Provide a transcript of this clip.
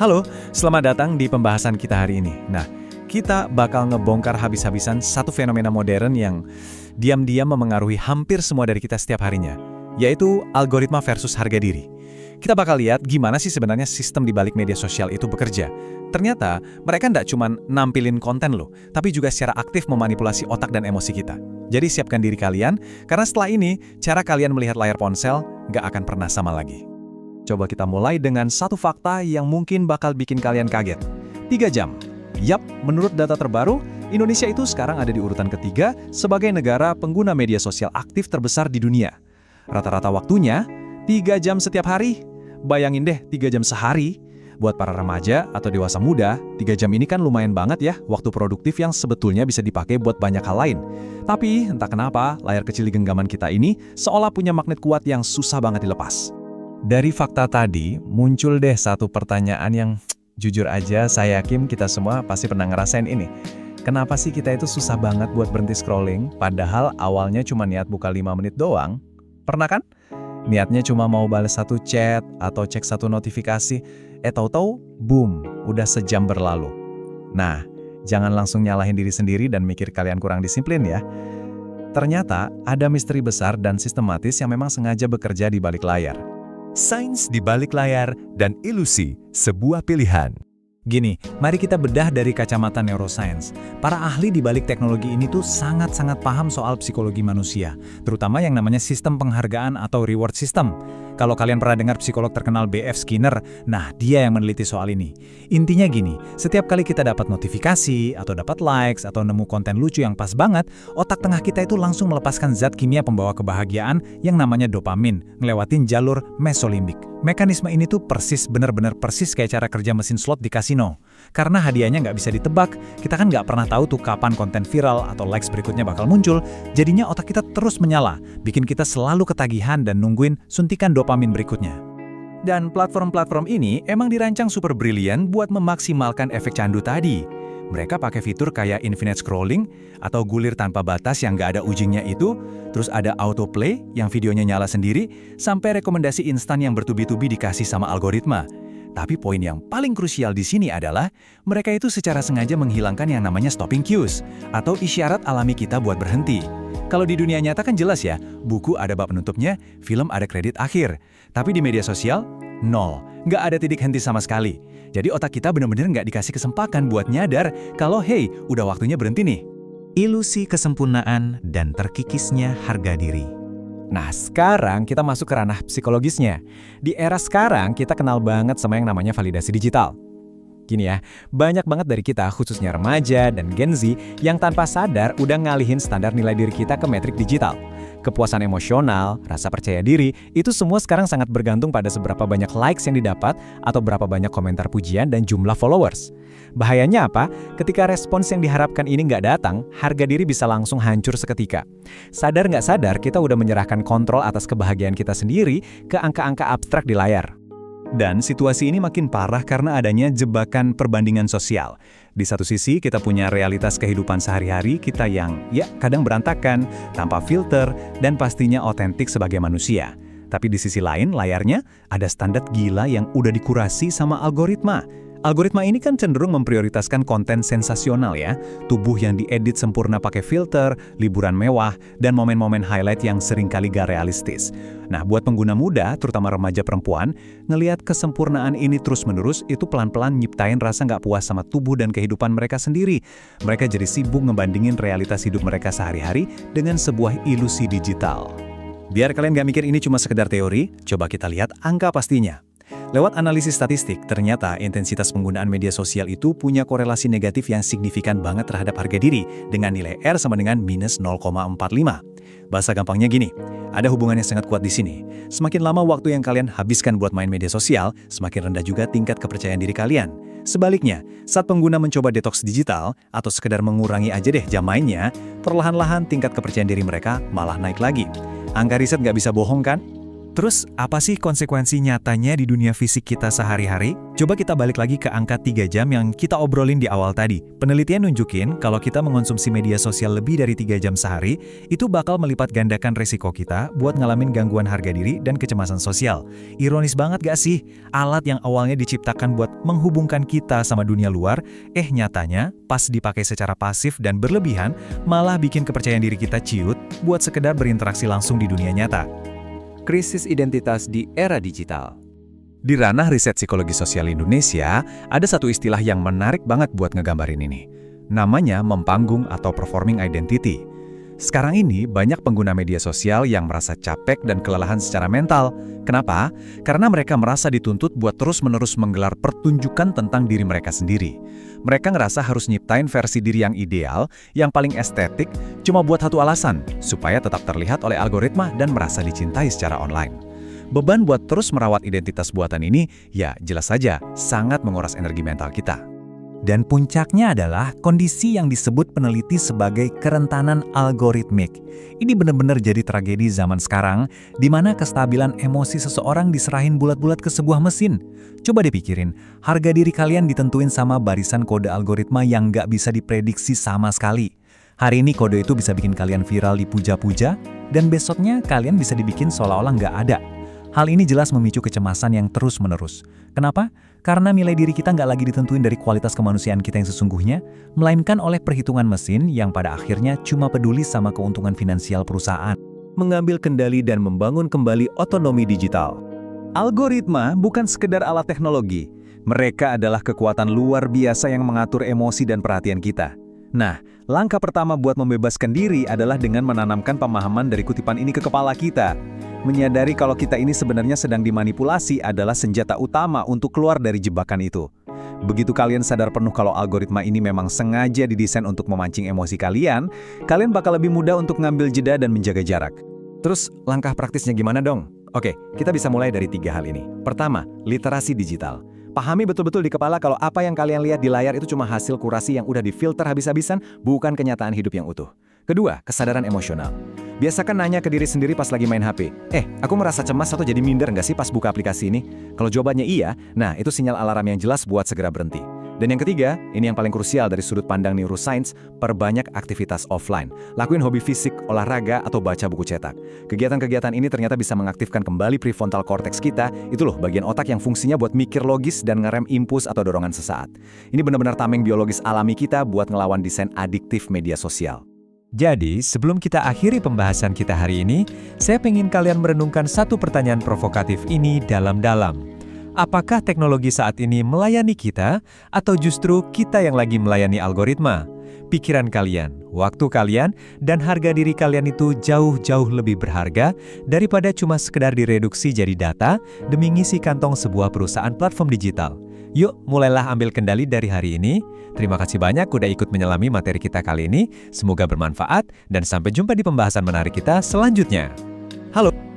Halo, selamat datang di pembahasan kita hari ini. Nah, kita bakal ngebongkar habis-habisan satu fenomena modern yang diam-diam memengaruhi hampir semua dari kita setiap harinya, yaitu algoritma versus harga diri. Kita bakal lihat gimana sih sebenarnya sistem di balik media sosial itu bekerja. Ternyata, mereka nggak cuma nampilin konten loh, tapi juga secara aktif memanipulasi otak dan emosi kita. Jadi siapkan diri kalian, karena setelah ini, cara kalian melihat layar ponsel nggak akan pernah sama lagi. Coba kita mulai dengan satu fakta yang mungkin bakal bikin kalian kaget. 3 jam. Yap, menurut data terbaru, Indonesia itu sekarang ada di urutan ketiga sebagai negara pengguna media sosial aktif terbesar di dunia. Rata-rata waktunya, 3 jam setiap hari. Bayangin deh, 3 jam sehari. Buat para remaja atau dewasa muda, 3 jam ini kan lumayan banget ya, waktu produktif yang sebetulnya bisa dipakai buat banyak hal lain. Tapi, entah kenapa, layar kecil di genggaman kita ini seolah punya magnet kuat yang susah banget dilepas. Dari fakta tadi, muncul deh satu pertanyaan yang jujur aja saya yakin kita semua pasti pernah ngerasain ini. Kenapa sih kita itu susah banget buat berhenti scrolling, padahal awalnya cuma niat buka 5 menit doang? Pernah kan? Niatnya cuma mau balas satu chat atau cek satu notifikasi, tahu-tahu, boom, udah sejam berlalu. Nah, jangan langsung nyalahin diri sendiri dan mikir kalian kurang disiplin ya. Ternyata, ada misteri besar dan sistematis yang memang sengaja bekerja di balik layar. Sains di balik layar dan ilusi, sebuah pilihan. Gini, mari kita bedah dari kacamata neuroscience. Para ahli di balik teknologi ini tuh sangat-sangat paham soal psikologi manusia, terutama yang namanya sistem penghargaan atau reward system. Kalau kalian pernah dengar psikolog terkenal B.F. Skinner, nah dia yang meneliti soal ini. Intinya gini, setiap kali kita dapat notifikasi, atau dapat likes, atau nemu konten lucu yang pas banget, otak tengah kita itu langsung melepaskan zat kimia pembawa kebahagiaan yang namanya dopamin, ngelewatin jalur mesolimbik. Mekanisme ini tuh benar-benar persis kayak cara kerja mesin slot di kasino. Karena hadiahnya nggak bisa ditebak, kita kan nggak pernah tahu tuh kapan konten viral atau likes berikutnya bakal muncul, jadinya otak kita terus menyala, bikin kita selalu ketagihan dan nungguin suntikan dopamin berikutnya. Dan platform-platform ini emang dirancang super brilian buat memaksimalkan efek candu tadi. Mereka pakai fitur kayak infinite scrolling atau gulir tanpa batas yang nggak ada ujungnya itu, terus ada autoplay yang videonya nyala sendiri, sampai rekomendasi instan yang bertubi-tubi dikasih sama algoritma. Tapi poin yang paling krusial di sini adalah mereka itu secara sengaja menghilangkan yang namanya stopping cues atau isyarat alami kita buat berhenti. Kalau di dunia nyata kan jelas ya, buku ada bab penutupnya, film ada kredit akhir. Tapi di media sosial, nol. Nggak ada titik henti sama sekali. Jadi otak kita benar-benar nggak dikasih kesempatan buat nyadar kalau hey, udah waktunya berhenti nih. Ilusi kesempurnaan dan terkikisnya harga diri. Nah, sekarang kita masuk ke ranah psikologisnya. Di era sekarang, kita kenal banget sama yang namanya validasi digital. Gini ya, banyak banget dari kita, khususnya remaja dan Gen Z, yang tanpa sadar udah ngalihin standar nilai diri kita ke metrik digital. Kepuasan emosional, rasa percaya diri, itu semua sekarang sangat bergantung pada seberapa banyak likes yang didapat atau berapa banyak komentar pujian dan jumlah followers. Bahayanya apa? Ketika respons yang diharapkan ini nggak datang, harga diri bisa langsung hancur seketika. Sadar nggak sadar, kita udah menyerahkan kontrol atas kebahagiaan kita sendiri ke angka-angka abstrak di layar. Dan situasi ini makin parah karena adanya jebakan perbandingan sosial. Di satu sisi kita punya realitas kehidupan sehari-hari kita yang ya kadang berantakan, tanpa filter, dan pastinya otentik sebagai manusia. Tapi di sisi lain layarnya ada standar gila yang udah dikurasi sama algoritma. Algoritma ini kan cenderung memprioritaskan konten sensasional ya, tubuh yang diedit sempurna pakai filter, liburan mewah, dan momen-momen highlight yang seringkali gak realistis. Nah, buat pengguna muda, terutama remaja perempuan, ngelihat kesempurnaan ini terus-menerus itu pelan-pelan nyiptain rasa gak puas sama tubuh dan kehidupan mereka sendiri. Mereka jadi sibuk ngebandingin realitas hidup mereka sehari-hari dengan sebuah ilusi digital. Biar kalian gak mikir ini cuma sekedar teori, coba kita lihat angka pastinya. Lewat analisis statistik, ternyata intensitas penggunaan media sosial itu punya korelasi negatif yang signifikan banget terhadap harga diri dengan nilai R sama dengan minus 0,45. Bahasa gampangnya gini, ada hubungan yang sangat kuat di sini. Semakin lama waktu yang kalian habiskan buat main media sosial, semakin rendah juga tingkat kepercayaan diri kalian. Sebaliknya, saat pengguna mencoba detox digital atau sekedar mengurangi aja deh jam mainnya, perlahan-lahan tingkat kepercayaan diri mereka malah naik lagi. Angka riset nggak bisa bohong kan? Terus, apa sih konsekuensi nyatanya di dunia fisik kita sehari-hari? Coba kita balik lagi ke angka 3 jam yang kita obrolin di awal tadi. Penelitian nunjukin kalau kita mengonsumsi media sosial lebih dari 3 jam sehari, itu bakal melipat gandakan resiko kita buat ngalamin gangguan harga diri dan kecemasan sosial. Ironis banget gak sih? Alat yang awalnya diciptakan buat menghubungkan kita sama dunia luar, nyatanya pas dipakai secara pasif dan berlebihan, malah bikin kepercayaan diri kita ciut buat sekedar berinteraksi langsung di dunia nyata. Krisis identitas di era digital. Di ranah riset psikologi sosial Indonesia, ada satu istilah yang menarik banget buat ngegambarin ini. Namanya mempanggung atau performing identity. Sekarang ini banyak pengguna media sosial yang merasa capek dan kelelahan secara mental. Kenapa? Karena mereka merasa dituntut buat terus-menerus menggelar pertunjukan tentang diri mereka sendiri. Mereka ngerasa harus nyiptain versi diri yang ideal, yang paling estetik, cuma buat satu alasan, supaya tetap terlihat oleh algoritma dan merasa dicintai secara online. Beban buat terus merawat identitas buatan ini, ya jelas saja, sangat menguras energi mental kita. Dan puncaknya adalah kondisi yang disebut peneliti sebagai kerentanan algoritmik. Ini benar-benar jadi tragedi zaman sekarang, di mana kestabilan emosi seseorang diserahin bulat-bulat ke sebuah mesin. Coba dipikirin, harga diri kalian ditentuin sama barisan kode algoritma yang nggak bisa diprediksi sama sekali. Hari ini kode itu bisa bikin kalian viral dipuja-puja, dan besoknya kalian bisa dibikin seolah-olah nggak ada. Hal ini jelas memicu kecemasan yang terus-menerus. Kenapa? Karena nilai diri kita nggak lagi ditentuin dari kualitas kemanusiaan kita yang sesungguhnya, melainkan oleh perhitungan mesin yang pada akhirnya cuma peduli sama keuntungan finansial perusahaan. Mengambil kendali dan membangun kembali otonomi digital. Algoritma bukan sekedar alat teknologi. Mereka adalah kekuatan luar biasa yang mengatur emosi dan perhatian kita. Nah, langkah pertama buat membebaskan diri adalah dengan menanamkan pemahaman dari kutipan ini ke kepala kita. Menyadari kalau kita ini sebenarnya sedang dimanipulasi adalah senjata utama untuk keluar dari jebakan itu. Begitu kalian sadar penuh kalau algoritma ini memang sengaja didesain untuk memancing emosi kalian bakal lebih mudah untuk ngambil jeda dan menjaga jarak. Terus, langkah praktisnya gimana dong? Oke, kita bisa mulai dari 3 hal ini. Pertama, literasi digital. Pahami betul-betul di kepala kalau apa yang kalian lihat di layar itu cuma hasil kurasi yang udah difilter habis-habisan, bukan kenyataan hidup yang utuh. Kedua, kesadaran emosional. Biasakan nanya ke diri sendiri pas lagi main HP, aku merasa cemas atau jadi minder nggak sih pas buka aplikasi ini? Kalau jawabannya iya, nah itu sinyal alarm yang jelas buat segera berhenti. Dan yang ketiga, ini yang paling krusial dari sudut pandang neuroscience, perbanyak aktivitas offline. Lakuin hobi fisik, olahraga, atau baca buku cetak. Kegiatan-kegiatan ini ternyata bisa mengaktifkan kembali prefrontal cortex kita, itu loh bagian otak yang fungsinya buat mikir logis dan ngerem impuls atau dorongan sesaat. Ini benar-benar tameng biologis alami kita buat ngelawan desain adiktif media sosial. Jadi, sebelum kita akhiri pembahasan kita hari ini, saya pengen kalian merenungkan satu pertanyaan provokatif ini dalam-dalam. Apakah teknologi saat ini melayani kita, atau justru kita yang lagi melayani algoritma? Pikiran kalian, waktu kalian, dan harga diri kalian itu jauh-jauh lebih berharga daripada cuma sekedar direduksi jadi data demi ngisi kantong sebuah perusahaan platform digital. Yuk, mulailah ambil kendali dari hari ini. Terima kasih banyak udah ikut menyelami materi kita kali ini. Semoga bermanfaat, dan sampai jumpa di pembahasan menarik kita selanjutnya. Halo!